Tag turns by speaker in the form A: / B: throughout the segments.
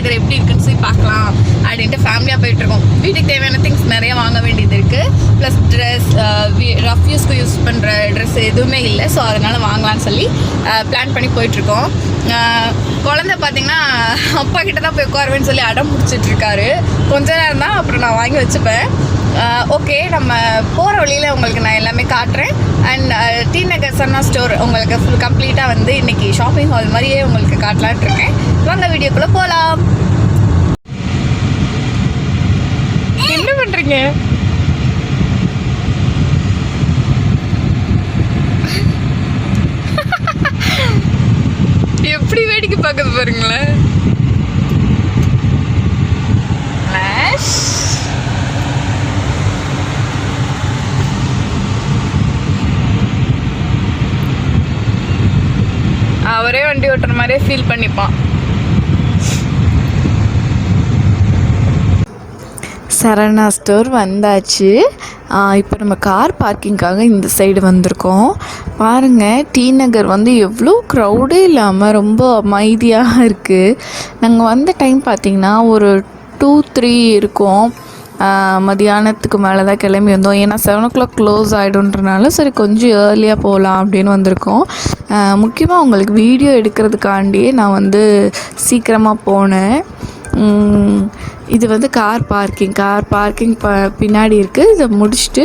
A: நகர் எப்படி இருக்குன்னு சொல்லி பார்க்கலாம் அப்படின்ட்டு ஃபேமிலியாக போயிட்டுருக்கோம். வீட்டுக்கு தேவையான திங்ஸ் நிறைய வாங்க வேண்டியது இருக்குது. ப்ளஸ் ட்ரெஸ், ரஃப் யூஸ்க்கு யூஸ் பண்ணுற ட்ரெஸ் எதுவுமே இல்லை. ஸோ அதனால் வாங்கலான்னு சொல்லி பிளான் பண்ணி போயிட்டுருக்கோம். குழந்தை பார்த்திங்கன்னா அப்பா கிட்ட தான் போய் உட்காருவேன்னு சொல்லி அடம் பிடிச்சிட்ருக்காரு. கொஞ்ச நேரம் தான், அப்புறம் நான் வாங்கி வச்சுப்பேன். ஓகே, நம்ம போகிற வழியில் உங்களுக்கு நான் எல்லாமே காட்டுறேன். அண்ட் டி நகர் சன்னா ஸ்டோர் உங்களுக்கு ஃபுல் கம்ப்ளீட்டாக வந்து இன்றைக்கி ஷாப்பிங் ஹால் மாதிரியே உங்களுக்கு காட்டலான்ட்டு இருக்கேன். வாங்க வீடியோக்குள்ளே போகலாம். என்ன பண்ணுறீங்க? எப்படி வேடிக்கை பார்க்குது பாருங்களேன். அவரே வண்டி ஓட்டுற மாதிரியே ஃபீல் பண்ணிப்பான். சரவணா ஸ்டோர் வந்தாச்சு. இப்போ நம்ம கார் பார்க்கிங்காக இந்த சைடு வந்திருக்கோம். பாருங்கள், டி நகர் வந்து எவ்வளோ க்ரௌடே இல்லாமல் ரொம்ப அமைதியாக இருக்குது. நாங்கள் வந்த டைம் பார்த்திங்கன்னா ஒரு 2-3 இருக்கும். மதியானத்துக்கு மேலே தான் கிளம்பி வந்தோம். ஏன்னா 7 o'clock க்ளோஸ் ஆகிடுன்றனால சரி கொஞ்சம் ஏர்லியாக போகலாம் அப்படின்னு வந்திருக்கோம். முக்கியமாக உங்களுக்கு வீடியோ எடுக்கிறதுக்காண்டியே நான் வந்து சீக்கிரமாக போனேன். இது வந்து கார் பார்க்கிங் பின்னாடி இருக்குது. இதை முடிச்சுட்டு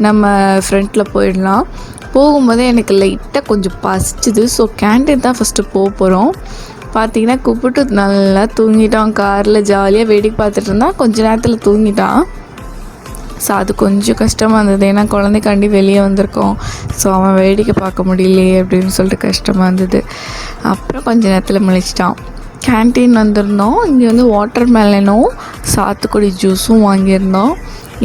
A: நம்ம ஃப்ரண்ட்டில் போயிடலாம். போகும்போதே எனக்கு லைட்டாக கொஞ்சம் பசிச்சுது. ஸோ கேண்டீன் தான் ஃபஸ்ட்டு போகிறோம். பார்த்திங்கன்னா கூப்பிட்டு நல்லா தூங்கிட்டான். காரில் ஜாலியாக வேடிக்கை பார்த்துட்டு இருந்தான். கொஞ்ச நேரத்தில் தூங்கிட்டான். ஸோ அது கொஞ்சம் கஷ்டமாக இருந்தது. ஏன்னா குழந்தைக்காண்டி வெளியே வந்திருக்கோம். ஸோ அவன் வேடிக்கை பார்க்க முடியலையே அப்படின்னு சொல்லிட்டு கஷ்டமாக இருந்தது. அப்புறம் கொஞ்ச நேரத்தில் முழிச்சிட்டான். கேன்டீன் வந்திருந்தோம். இங்கே வந்து வாட்டர் மெலனும் சாத்துக்குடி ஜூஸும் வாங்கியிருந்தோம்.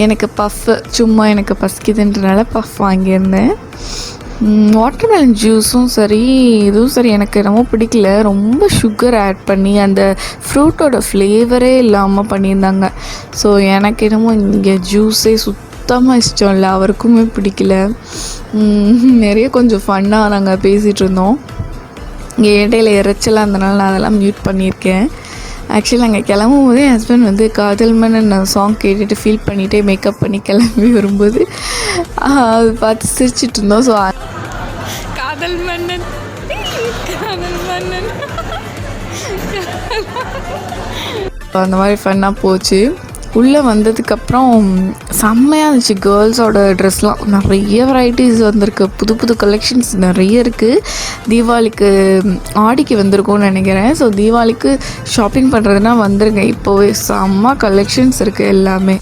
A: எனக்கு பஃப்பு, சும்மா எனக்கு பசிக்குதுன்றனால பஃப் வாங்கியிருந்தேன். வாட்டர் மெலன் ஜூஸும் சரி இதுவும் சரி எனக்கு ரொம்ப பிடிக்கல. ரொம்ப சுகர் ஆட் பண்ணி அந்த ஃப்ரூட்டோட ஃப்ளேவரே இல்லாமல் பண்ணியிருந்தாங்க. ஸோ எனக்கு என்னமோ இங்கே ஜூஸே சுத்தமாக இஷ்டம் இல்லை. அவருக்குமே பிடிக்கல. நிறைய கொஞ்சம் ஃபன்னாக நாங்கள் பேசிகிட்டு இருந்தோம். இங்கே இடையில இறைச்சலாக இருந்தனால நான் அதெல்லாம் மியூட் பண்ணியிருக்கேன். ஆக்சுவலி நாங்கள் கிளம்பும் போதே என் ஹஸ்பண்ட் வந்து காதல் மன்னன் சாங் கேட்டுட்டு ஃபீல் பண்ணிகிட்டே மேக்கப் பண்ணி கிளம்பி வரும்போது அது பார்த்து சிரிச்சிட்டு இருந்தோம். ஸோ காதல் மன்னன் அந்த மாதிரி ஃபன்னாக போச்சு. உள்ளே வந்ததுக்கப்புறம் செம்மையாக இருந்துச்சு. கேர்ள்ஸோட ட்ரெஸ்லாம் நிறைய வெரைட்டிஸ் வந்திருக்கு. புது புது கலெக்ஷன்ஸ் நிறைய இருக்குது. தீபாவளிக்கு ஆடிக்கு வந்திருக்கோன்னு நினைக்கிறேன். ஸோ தீபாவளிக்கு ஷாப்பிங் பண்ணுறதுனா வந்துருங்க. இப்போவே செம்ம கலெக்ஷன்ஸ் இருக்குது எல்லாமே.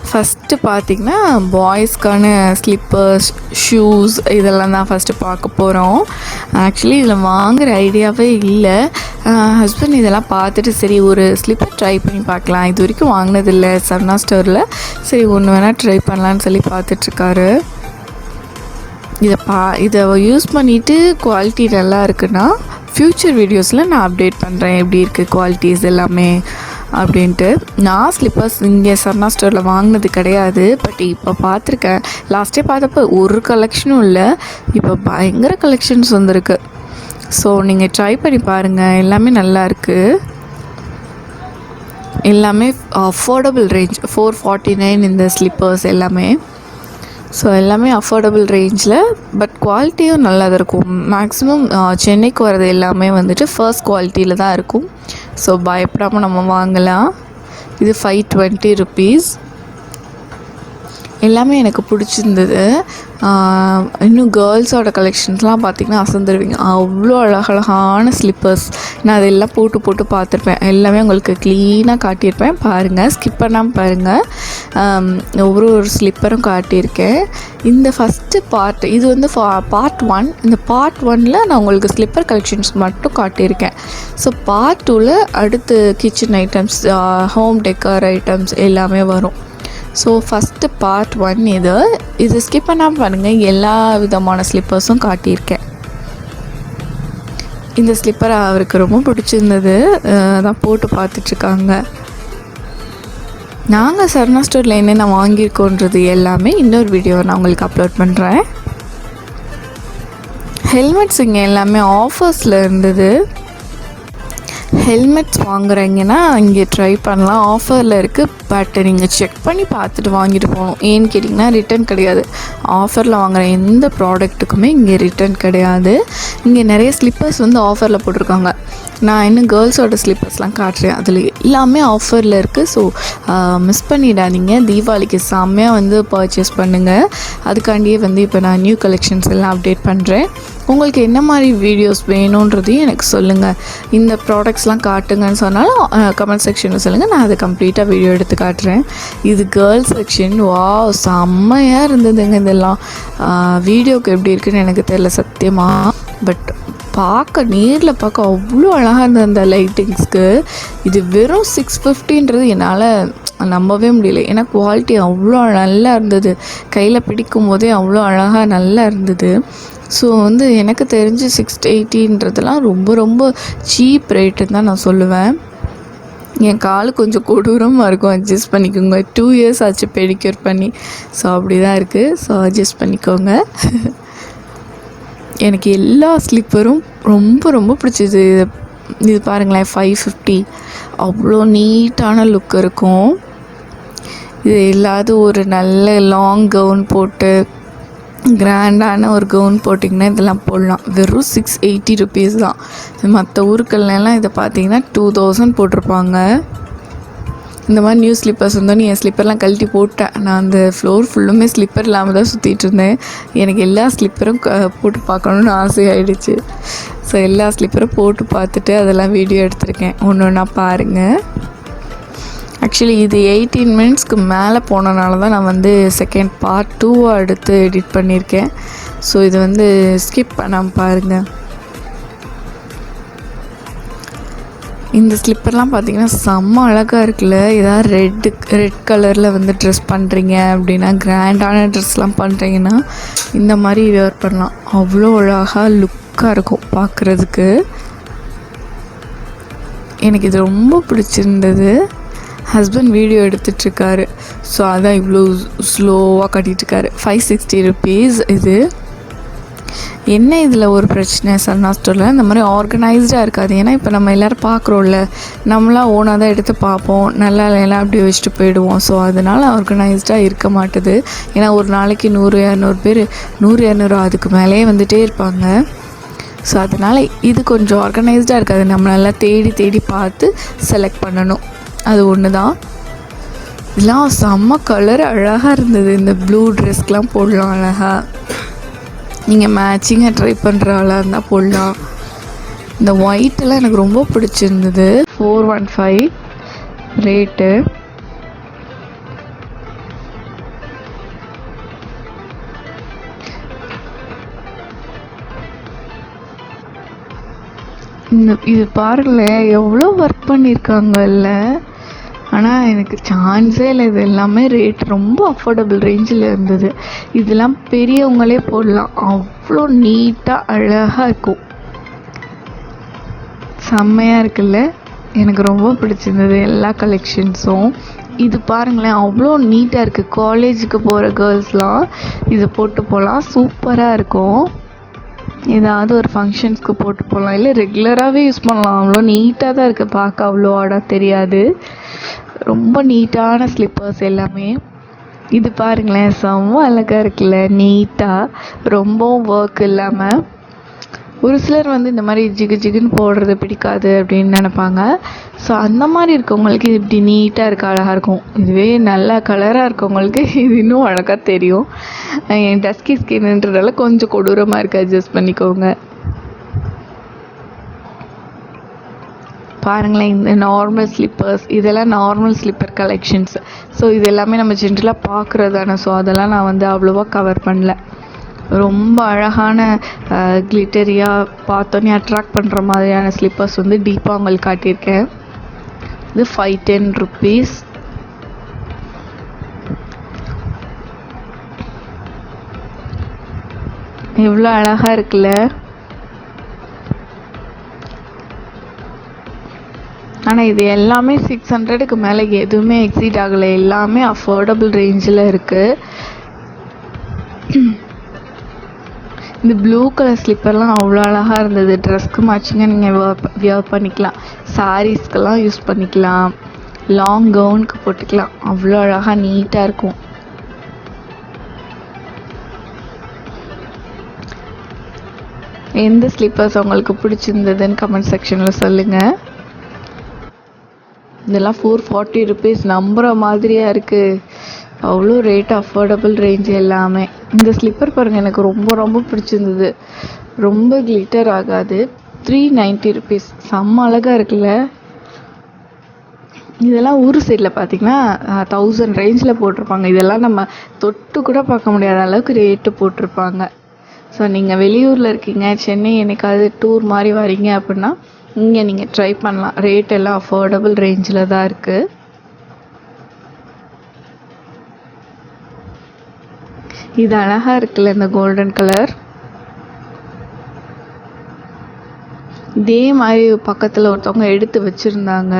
A: ஃபஸ்ட்டு பார்த்திங்கன்னா பாய்ஸ்க்கான ஸ்லிப்பர்ஸ், ஷூஸ் இதெல்லாம் தான் ஃபஸ்ட்டு பார்க்க போகிறோம். ஆக்சுவலி இதில் வாங்குகிற ஐடியாவே இல்லை. ஹஸ்பண்ட் இதெல்லாம் பார்த்துட்டு சரி ஒரு ஸ்லிப்பர் ட்ரை பண்ணி பார்க்கலாம், இது வரைக்கும் வாங்கினதில்லை சரவணா ஸ்டோரில், சரி ஒன்று வேணால் ட்ரை பண்ணலான்னு சொல்லி பார்த்துட்ருக்காரு. இதை யூஸ் பண்ணிவிட்டு குவாலிட்டி நல்லா இருக்குன்னா ஃப்யூச்சர் வீடியோஸில் நான் அப்டேட் பண்ணுறேன் எப்படி இருக்குது குவாலிட்டிஸ் எல்லாமே அப்படின்ட்டு. நான் ஸ்லிப்பர்ஸ் இங்கே சரவணா ஸ்டோரில் வாங்கினது கிடையாது. பட் இப்போ பார்த்துருக்கேன். லாஸ்ட்டே பார்த்தப்போ ஒரு கலெக்ஷனும் இல்லை, இப்போ பயங்கர கலெக்ஷன்ஸ் வந்திருக்கு. ஸோ நீங்கள் ட்ரை பண்ணி பாருங்கள், எல்லாமே நல்லா இருக்குது. எல்லாமே அஃபோர்டபுள் ரேஞ்ச். 449 இந்த ஸ்லிப்பர்ஸ் எல்லாமே. ஸோ எல்லாமே அஃபோர்டபுள் ரேஞ்சில், பட் குவாலிட்டியும் நல்லா தான் இருக்கும். மேக்ஸிமம் சென்னைக்கு வர்றது எல்லாமே வந்துட்டு ஃபர்ஸ்ட் குவாலிட்டியில் தான் இருக்கும். ஸோ பயப்படாமல் நம்ம வாங்கலாம். இது 520 rupees. எல்லாமே எனக்கு பிடிச்சிருந்தது. இன்னும் கேர்ள்ஸோட கலெக்ஷன்ஸ்லாம் பார்த்திங்கன்னா அசந்துருவீங்க. அவ்வளோ அழகழகான ஸ்லிப்பர்ஸ். நான் அதெல்லாம் போட்டு பார்த்துருப்பேன். எல்லாமே உங்களுக்கு க்ளீனாக காட்டியிருப்பேன். பாருங்கள், ஸ்கிப் பண்ணாமல் பாருங்கள். ஒவ்வொரு ஸ்லிப்பரும் காட்டியிருக்கேன். இந்த ஃபஸ்ட்டு பார்ட் இது வந்து பார்ட் 1. இந்த பார்ட் 1ல் நான் உங்களுக்கு ஸ்லிப்பர் கலெக்ஷன்ஸ் மட்டும் காட்டியிருக்கேன். ஸோ பார்ட் 2ல் அடுத்து kitchen items, home decker items எல்லாமே வரும். ஸோ ஃபஸ்ட்டு பார்ட் 1 இது ஸ்கிப் பண்ணாமல் பாருங்கள். எல்லா விதமான ஸ்லிப்பர்ஸும் காட்டியிருக்கேன். இந்த ஸ்லிப்பர் அவருக்கு ரொம்ப பிடிச்சிருந்தது, அதான் போட்டு பார்த்துட்ருக்காங்க. நாங்கள் சரவணா ஸ்டோரில் என்னென்ன வாங்கியிருக்கோன்றது எல்லாமே இன்னொரு வீடியோ நான் உங்களுக்கு அப்லோட் பண்ணுறேன். ஹெல்மெட்ஸ் இங்கே எல்லாமே ஆஃபர்ஸில் இருந்தது. ஹெல்மெட்ஸ் வாங்குறீங்கன்னா இங்கே ட்ரை பண்ணலாம், ஆஃபரில் இருக்குது. பட் நீங்கள் செக் பண்ணி பார்த்துட்டு வாங்கிட்டு போகணும். ஏன்னு கேட்டிங்கன்னா ரிட்டன் கிடையாது. ஆஃபரில் வாங்குகிற எந்த ப்ராடக்ட்டுக்குமே இங்கே ரிட்டன் கிடையாது. இங்கே நிறைய ஸ்லிப்பர்ஸ் வந்து ஆஃபரில் போட்டிருக்காங்க. நான் இன்னும் கேர்ள்ஸோட ஸ்லிப்பர்ஸ்லாம் காட்டுறேன், அதில் எல்லாமே ஆஃபரில் இருக்குது. ஸோ மிஸ் பண்ணிடாதீங்க. தீபாவளிக்கு செம்மையாக வந்து பர்ச்சேஸ் பண்ணுங்கள். அதுக்காண்டியே வந்து இப்போ நான் நியூ கலெக்ஷன்ஸ் எல்லாம் அப்டேட் பண்ணுறேன். உங்களுக்கு என்ன மாதிரி வீடியோஸ் வேணுன்றதையும் எனக்கு சொல்லுங்கள். இந்த ப்ராடக்ட்ஸ்லாம் காட்டுங்கன்னு சொன்னாலும் கமெண்ட் செக்ஷனில் சொல்லுங்கள், நான் அதை கம்ப்ளீட்டாக வீடியோ எடுத்து காட்டுறேன். இது கேர்ள்ஸ் செக்ஷன். வாவ், செம்மையாக இருந்ததுங்க. இதெல்லாம் வீடியோவுக்கு எப்படி இருக்குன்னு எனக்கு தெரியல சத்தியமாக. பட் நேரில் பார்க்க அவ்வளோ அழகாக இருந்தது அந்த லைட்டிங்ஸ்க்கு. இது வெறும் 650ன்றது என்னால் நம்பவே முடியல. ஏன்னா குவாலிட்டி அவ்வளோ நல்லா இருந்தது. கையில் பிடிக்கும் போதே அவ்வளோ அழகாக நல்லா இருந்தது. ஸோ வந்து எனக்கு தெரிஞ்சு 680ன்றதுலாம் ரொம்ப ரொம்ப சீப் ரேட்டுன்னு தான் நான் சொல்லுவேன். என் கால் கொஞ்சம் கொடூரமாக இருக்கும், அட்ஜஸ்ட் பண்ணிக்கோங்க. 2 இயர்ஸ் ஆச்சு பெடிக்யூர் பண்ணி. ஸோ அப்படி தான் இருக்குது. ஸோ அட்ஜஸ்ட் பண்ணிக்கோங்க. எனக்கு எல்லா ஸ்லிப்பரும் ரொம்ப ரொம்ப பிடிச்சிது. இது பாருங்களேன், 550 அவ்வளோ நீட்டான லுக் இருக்கும். இது இல்லாத ஒரு நல்ல லாங் கவுன் போட்டு கிராண்டான ஒரு கவுன் போட்டிங்கன்னா இதெல்லாம் போடலாம். வெறும் 680 ருபீஸ் தான். மற்ற ஊருக்கள்லாம் இதை பார்த்தீங்கன்னா 2000 போட்டிருப்பாங்க. இந்த மாதிரி நியூ ஸ்லிப்பர்ஸ் இருந்தோன்னு என் ஸ்லிப்பர்லாம் கழட்டி போட்டேன். நான் அந்த ஃப்ளோர் ஃபுல்லுமே ஸ்லிப்பர் இல்லாமல் தான் சுற்றிட்டு இருந்தேன். எனக்கு எல்லா ஸ்லிப்பரும் போட்டு பார்க்கணுன்னு ஆசையாகிடுச்சு. ஸோ எல்லா ஸ்லிப்பரும் போட்டு பார்த்துட்டு அதெல்லாம் வீடியோ எடுத்திருக்கேன். ஒன்று ஒன்றா பாருங்கள். ஆக்சுவலி இது 18 மினிட்ஸ்க்கு மேலே போனனால தான் நான் வந்து செகண்ட் பார்ட் 2 எடுத்து எடிட் பண்ணியிருக்கேன். ஸோ இது வந்து ஸ்கிப் பண்ணாமல் பாருங்கள். இந்த ஸ்லிப்பர்லாம் பார்த்திங்கன்னா செம்ம அழகாக இருக்குல்ல. ஏதாவது ரெட் கலரில் வந்து ட்ரெஸ் பண்ணுறீங்க அப்படின்னா, கிராண்டான ட்ரெஸ்லாம் பண்ணுறீங்கன்னா இந்த மாதிரி வேர் பண்ணலாம். அவ்வளோ அழகாக லுக்காக இருக்கும் பார்க்குறதுக்கு. எனக்கு இது ரொம்ப பிடிச்சிருந்தது. Husband video எடுத்துகிட்ருக்காரு. ஸோ அதான் இவ்வளோ ஸ்லோவாக கட்டிகிட்ருக்காரு. 560 ருபீஸ் இது. என்ன இதில் ஒரு பிரச்சனை சன்னா ஸ்டோரில் இந்த மாதிரி ஆர்கனைஸ்டாக இருக்காது. ஏன்னா இப்போ நம்ம எல்லோரும் பார்க்குறோம்ல, நம்மளாம் ஓனாக தான் எடுத்து பார்ப்போம், நல்லா இல்லைலாம் அப்படியே வச்சுட்டு போயிடுவோம். ஸோ அதனால் ஆர்கனைஸ்டாக இருக்க மாட்டுது. ஏன்னா ஒரு நாளைக்கு 100-200 பேர் 100-200 அதுக்கு மேலேயே வந்துகிட்டே இருப்பாங்க. ஸோ அதனால் இது கொஞ்சம் ஆர்கனைஸ்டாக இருக்காது. நம்ம நல்லா தேடி தேடி பார்த்து செலக்ட் பண்ணணும். அது ஒன்று தான். இதெல்லாம் செம்ம கலர் அழகாக இருந்தது. இந்த ப்ளூ ட்ரெஸ்க்கெலாம் போடலாம் அழகாக. நீங்கள் மேட்சிங்காக ட்ரை பண்ணுற ஆளாக இருந்தால் போடலாம். இந்த ஒயிட்டெல்லாம் எனக்கு ரொம்ப பிடிச்சிருந்தது. 415 ரேட்டு. இது பாருங்களேன், எவ்வளோ ஒர்க் பண்ணியிருக்காங்கல்ல. ஆனால் எனக்கு சான்ஸே இல்லை. இது எல்லாமே ரேட் ரொம்ப அஃபோர்டபுள் ரேஞ்சில் இருந்தது. இதெல்லாம் பெரியவங்களே போடலாம். அவ்வளோ நீட்டாக அழகாக இருக்கும். செம்மையாக இருக்குல்ல. எனக்கு ரொம்ப பிடிச்சிருந்தது எல்லா கலெக்ஷன்ஸும். இது பாருங்களேன், அவ்வளோ நீட்டாக இருக்குது. காலேஜுக்கு போகிற கேர்ள்ஸ்லாம் இதை போட்டு போகலாம், சூப்பராக இருக்கும். ஏதாவது ஒரு ஃபங்க்ஷன்ஸ்க்கு போட்டு போகலாம், இல்லை ரெகுலராகவே யூஸ் பண்ணலாம். அவ்வளோ நீட்டாக தான் இருக்குது, பார்க்க அவ்வளோ ஆடாக தெரியாது. ரொம்ப நீட்டான ஸ்லிப்பர்ஸ் எல்லாமே. இது பாருங்களேன், செம்ம அழகாக இருக்குல்ல, நீட்டாக, ரொம்பவும் ஒர்க் இல்லாமல். ஒரு சிலர் வந்து இந்த மாதிரி ஜிகு ஜிகுன்னு போடுறது பிடிக்காது அப்படின்னு நினைப்பாங்க. ஸோ அந்த மாதிரி இருக்கவங்களுக்கு இது இப்படி நீட்டாக இருக்க அழகாக இருக்கும். இதுவே நல்ல கலராக இருக்கவங்களுக்கு இது இன்னும் அழகாக தெரியும். என் டஸ்கி ஸ்கின்ன்றதால கொஞ்சம் கொடூரமாக இருக்குது, அட்ஜஸ்ட் பண்ணிக்கோங்க. பாருங்களேன், இந்த நார்மல் ஸ்லிப்பர்ஸ், இதெல்லாம் நார்மல் ஸ்லிப்பர் கலெக்ஷன்ஸ். ஸோ இது எல்லாமே நம்ம ஜென்ரலாக பார்க்குறதானே. ஸோ அதெல்லாம் நான் வந்து அவ்வளோவா கவர் பண்ணல. ரொம்ப அழகான கிளிட்டரியாக பார்த்தோன்னே அட்ராக்ட் பண்ணுற மாதிரியான ஸ்லிப்பர்ஸ் வந்து டீப்பாக உங்களுக்கு காட்டியிருக்கேன். இது 510 ருபீஸ். எவ்வளோ அழகாக இருக்குல்ல. ஆனால் இது எல்லாமே 600க்கு மேலே எதுவுமே எக்ஸீட் ஆகலை. எல்லாமே அஃபோர்டபுள் ரேஞ்சில் இருக்குது. இந்த ப்ளூ கலர் ஸ்லிப்பர்லாம் அவ்வளோ அழகாக இருந்தது. ட்ரெஸ்க்கு மேட்சிங்காக நீங்கள் வியர் பண்ணிக்கலாம், சாரீஸ்க்கெல்லாம் யூஸ் பண்ணிக்கலாம், லாங் கவுனுக்கு போட்டுக்கலாம். அவ்வளோ அழகாக நீட்டாக இருக்கும். எந்த ஸ்லிப்பர்ஸ் உங்களுக்கு பிடிச்சிருந்ததுன்னு கமெண்ட் செக்ஷனில் சொல்லுங்கள். இதெல்லாம் 440 rupees நம்புகிற மாதிரியாக இருக்குது. அவ்வளோ ரேட், அஃபோர்டபுள் ரேஞ்ச் எல்லாமே. இந்த ஸ்லிப்பர் பாருங்கள், எனக்கு ரொம்ப ரொம்ப பிடிச்சிருந்தது. ரொம்ப கிளிட்டர் ஆகாது. 390 rupees. செம்ம அழகாக இருக்குல்ல. இதெல்லாம் ஊர் சைடில் பார்த்திங்கன்னா 1000 ரேஞ்சில் போட்டிருப்பாங்க. இதெல்லாம் நம்ம தொட்டு கூட பார்க்க முடியாத அளவுக்கு ரேட்டு போட்டிருப்பாங்க. ஸோ நீங்கள் வெளியூரில் இருக்கீங்க, சென்னை என்னைக்காவது டூர் மாதிரி வரீங்க அப்படின்னா இங்கே நீங்கள் ட்ரை பண்ணலாம். ரேட் எல்லாம் அஃபோர்டபுள் ரேஞ்சில் தான் இருக்குது. இது அழகாக இருக்குல்ல, இந்த கோல்டன் கலர். இதே மாதிரி பக்கத்தில் ஒருத்தவங்க எடுத்து வச்சுருந்தாங்க,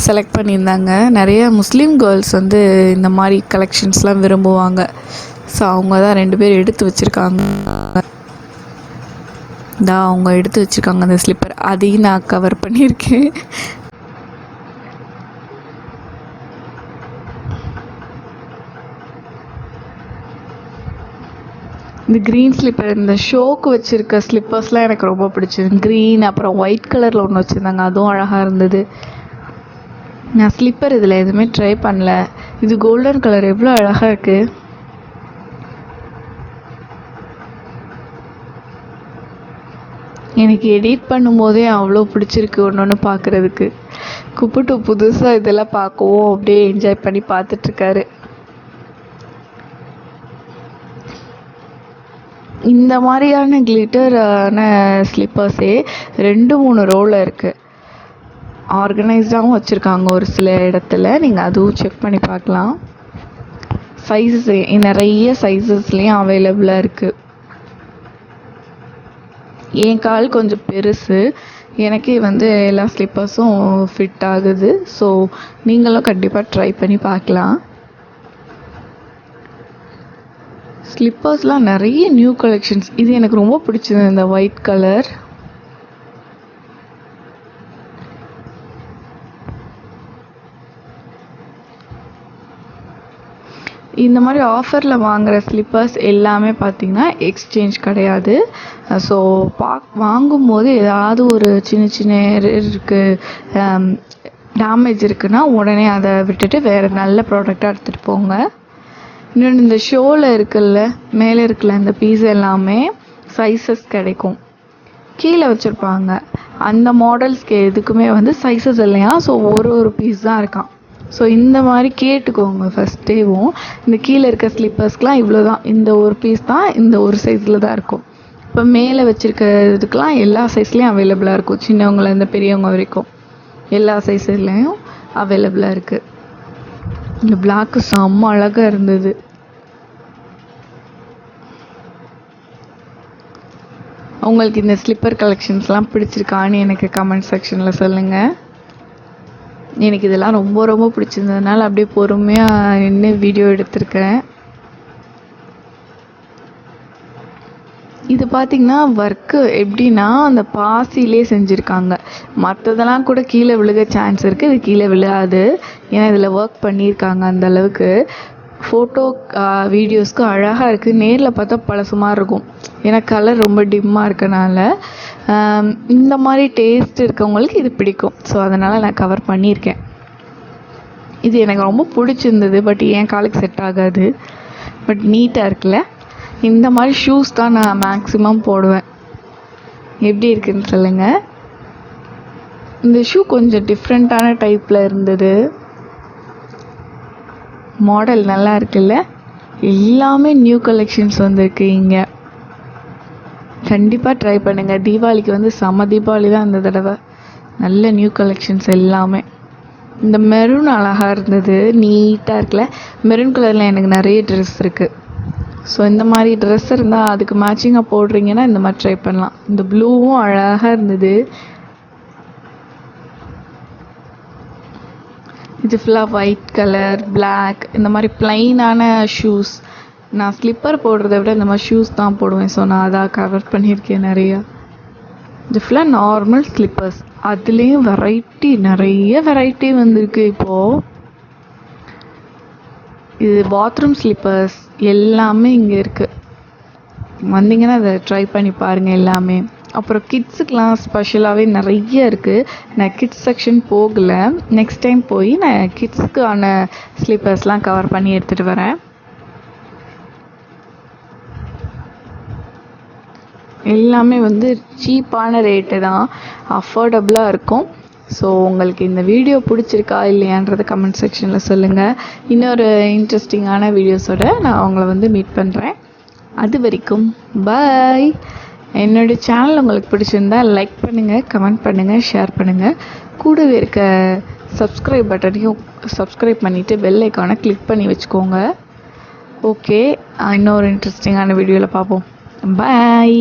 A: செலக்ட் பண்ணியிருந்தாங்க. நிறைய முஸ்லீம் கேர்ள்ஸ் வந்து இந்த மாதிரி கலெக்ஷன்ஸ்லாம் விரும்புவாங்க. ஸோ அவங்க தான் 2 பேர் எடுத்து வச்சுருக்காங்க. அவங்க எடுத்து வச்சுருக்காங்க அந்த ஸ்லிப்பர். அதையும் நான் கவர் பண்ணியிருக்கேன். இந்த க்ரீன் ஸ்லிப்பர், இந்த ஷோக்கு வச்சுருக்க ஸ்லிப்பர்ஸ்லாம் எனக்கு ரொம்ப பிடிச்சது. க்ரீன், அப்புறம் ஒயிட் கலரில் ஒன்று வச்சுருந்தாங்க, அதுவும் அழகாக இருந்தது. நான் ஸ்லிப்பர் இதில் எதுவுமே ட்ரை பண்ணல. இது கோல்டன் கலர் எவ்வளோ அழகாக இருக்குது. எனக்கு எடிட் பண்ணும்போதே அவ்வளோ பிடிச்சிருக்கு ஒன்று ஒன்று பார்க்குறதுக்கு. குப்புட்டு புதுசாக இதெல்லாம் பார்க்கவும் அப்படியே என்ஜாய் பண்ணி பார்த்துட்ருக்காரு. இந்த மாதிரியான கிளிட்டரான ஸ்லிப்பர்ஸே 2-3 ரோவில் இருக்குது. ஆர்கனைஸ்டாகவும் வச்சுருக்காங்க ஒரு சில இடத்துல. நீங்கள் அதுவும் செக் பண்ணி பார்க்கலாம். சைஸஸ் நிறைய சைஸஸ்லேயும் அவைலபிளாக இருக்குது. என் கால் கொஞ்சம் பெருசு, எனக்கே வந்து எல்லா ஸ்லிப்பர்ஸும் ஃபிட் ஆகுது. ஸோ நீங்களும் கண்டிப்பாக ட்ரை பண்ணி பார்க்கலாம். ஸ்லிப்பர்ஸ்லாம் நிறைய நியூ கலெக்ஷன்ஸ். இது எனக்கு ரொம்ப பிடிச்சது, இந்த ஒயிட் கலர். இந்த மாதிரி ஆஃபரில் வாங்குகிற ஸ்லிப்பர்ஸ் எல்லாமே பார்த்திங்கன்னா எக்ஸ்சேஞ்ச் கிடையாது. ஸோ வாங்கும்போது ஏதாவது ஒரு சின்ன சின்ன இருக்குது, டேமேஜ் இருக்குன்னா உடனே அதை விட்டுட்டு வேறு நல்ல ப்ராடக்டாக எடுத்துகிட்டு போங்க. இன்னொன்று, இந்த ஷோவில் இருக்குல்ல, மேலே இருக்குல்ல, இந்த பீஸ் எல்லாமே சைஸஸ் கிடைக்கும், கீழே வச்சுருப்பாங்க. அந்த மாடல்ஸ்க்கு எதுக்குமே வந்து சைஸஸ் இல்லையா. ஸோ ஒரு பீஸ் தான் இருக்கான். ஸோ இந்த மாதிரி கேட்டுக்கோங்க ஃபஸ்ட்டேவும். இந்த கீழே இருக்க ஸ்லிப்பர்ஸ்க்கெலாம் இவ்வளோ தான், இந்த ஒரு பீஸ் தான், இந்த ஒரு சைஸில் தான் இருக்கும். இப்போ மேலே வச்சுருக்க இதுக்கெலாம் எல்லா சைஸ்லேயும் அவைலபிளாக இருக்கும். சின்னவங்கலேருந்து பெரியவங்க வரைக்கும் எல்லா சைஸ்லேயும் அவைலபிளாக இருக்குது. இந்த பிளாக்கு செம்ம அழகாக இருந்தது. உங்களுக்கு இந்த ஸ்லிப்பர் கலெக்ஷன்ஸ்லாம் பிடிச்சிருக்கான்னு எனக்கு கமெண்ட் செக்ஷனில் சொல்லுங்கள். எனக்கு இதெல்லாம் ரொம்ப ரொம்ப பிடிச்சிருந்ததுனால அப்படியே பொறுமையாக நின்று வீடியோ எடுத்திருக்கேன். இது பார்த்திங்கன்னா ஒர்க்கு எப்படின்னா அந்த பாசிலே செஞ்சுருக்காங்க. மற்றதெல்லாம் கூட கீழே விழுக சான்ஸ் இருக்குது, இது கீழே விழாது. ஏன்னா இதில் ஒர்க் பண்ணியிருக்காங்க அந்த அளவுக்கு. ஃபோட்டோ வீடியோஸ்க்கு அழகாக இருக்குது. நேரில் பார்த்தா பழசுமாக இருக்கும், ஏன்னா கலர் ரொம்ப டிம்மாக இருக்கனால. இந்த மாதிரி டேஸ்ட் இருக்கவங்களுக்கு இது பிடிக்கும். ஸோ அதனால் நான் கவர் பண்ணியிருக்கேன். இது எனக்கு ரொம்ப பிடிச்சிருந்தது. பட் என் காலுக்கு செட் ஆகாது. பட் நீட்டாக இருக்குல்ல. இந்த மாதிரி ஷூஸ் தான் நான் மேக்ஸிமம் போடுவேன். எப்படி இருக்குதுன்னு சொல்லுங்கள். இந்த ஷூ கொஞ்சம் டிஃப்ரெண்ட்டான டைப்பில் இருந்தது. மாடல் நல்லா இருக்குல்ல. எல்லாமே நியூ கலெக்ஷன்ஸ் வந்திருக்கு இங்கே. கண்டிப்பாக ட்ரை பண்ணுங்கள். தீபாவளிக்கு வந்து செம தீபாவளி தான் இந்த தடவை. நல்ல நியூ கலெக்ஷன்ஸ் எல்லாமே. இந்த மெரூன் அழகாக இருந்தது, நீட்டாக இருக்குல்ல. மெரூன் கலரில் எனக்கு நிறைய ட்ரெஸ் இருக்குது. ஸோ இந்த மாதிரி ட்ரெஸ் இருந்தால் அதுக்கு மேட்சிங்காக போடுறீங்கன்னா இந்த மாதிரி ட்ரை பண்ணலாம். இந்த ப்ளூவும் அழகாக இருந்தது. இது ஃபுல்லாக ஒயிட் கலர், பிளாக், இந்த மாதிரி ப்ளைனான ஷூஸ் நான் ஸ்லிப்பர் போடுறத விட இந்த மாதிரி ஷூஸ் தான் போடுவேன். ஸோ நான் அதான் கவர் பண்ணியிருக்கேன் நிறையா. இது ஃபுல்லாக நார்மல் ஸ்லிப்பர்ஸ். அதுலேயும் நிறைய வெரைட்டி வந்திருக்கு இப்போது. இது பாத்ரூம் ஸ்லிப்பர்ஸ் எல்லாமே இங்கே இருக்குது. வந்தீங்கன்னா அதை ட்ரை பண்ணி பாருங்கள் எல்லாமே. அப்புறம் கிட்ஸுக்கெலாம் ஸ்பெஷலாகவே நிறைய இருக்குது. நான் கிட்ஸ் செக்ஷன் போகலை. நெக்ஸ்ட் டைம் போய் நான் கிட்ஸுக்கான ஸ்லிப்பர்ஸ்லாம் கவர் பண்ணி எடுத்துகிட்டு வரேன். எல்லாமே வந்து சீப்பான ரேட்டு தான், அஃபோர்டபுளாக இருக்கும். ஸோ உங்களுக்கு இந்த வீடியோ பிடிச்சிருக்கா இல்லையான்றதை கமெண்ட் செக்ஷனில் சொல்லுங்கள். இன்னொரு இன்ட்ரெஸ்டிங்கான வீடியோஸோடு நான் உங்களை வந்து மீட் பண்ணுறேன். அது வரைக்கும் பாய். என்னோடய சேனல் உங்களுக்கு பிடிச்சிருந்தால் லைக் பண்ணுங்கள், கமெண்ட் பண்ணுங்கள், ஷேர் பண்ணுங்கள். கூடவே இருக்க சப்ஸ்கிரைப் பட்டனையும் சப்ஸ்கிரைப் பண்ணிவிட்டு பெல் ஐக்கானை கிளிக் பண்ணி வச்சுக்கோங்க. ஓகே, இன்னொரு இன்ட்ரெஸ்டிங்கான வீடியோவில் பார்ப்போம். பாய்.